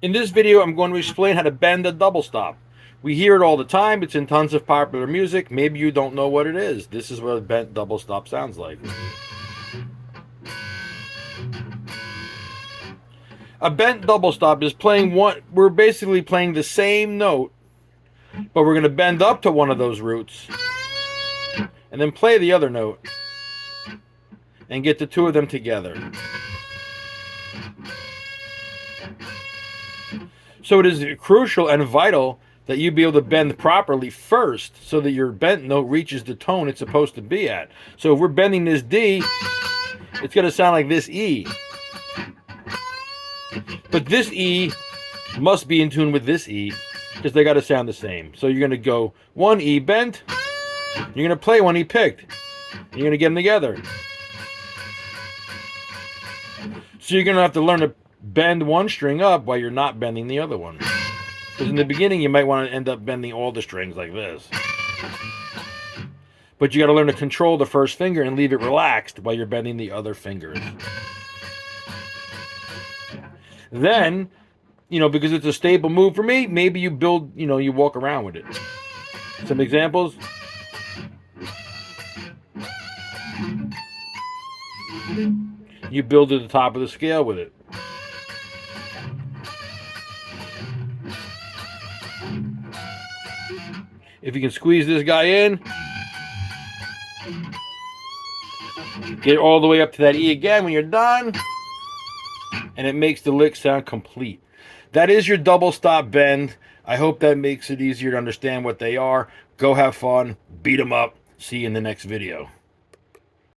In this video, I'm going to explain how to bend a double stop. We hear it all the time. It's in tons of popular music. Maybe you don't know what it is. This is what a bent double stop sounds like. A bent double stop is playing one. We're basically playing the same note, but we're going to bend up to one of those roots and then play the other note and get the two of them together. So it is crucial and vital that you be able to bend properly first so that your bent note reaches the tone it's supposed to be at. So if we're bending this D, it's going to sound like this E. But this E must be in tune with this E because they got to sound the same. So you're going to go one E bent, you're going to play one E picked, you're going to get them together. So you're going to have to learn to bend one string up while you're not bending the other one. Because in the beginning, you might want to end up bending all the strings like this. But you got to learn to control the first finger and leave it relaxed while you're bending the other fingers. Then, because it's a stable move for me, maybe you build, you walk around with it. Some examples. You build to the top of the scale with it. If you can squeeze this guy in, get all the way up to that E again when you're done, and it makes the lick sound complete. That is your double stop bend. I hope that makes it easier to understand what they are. Go have fun, beat them up. See you in the next video.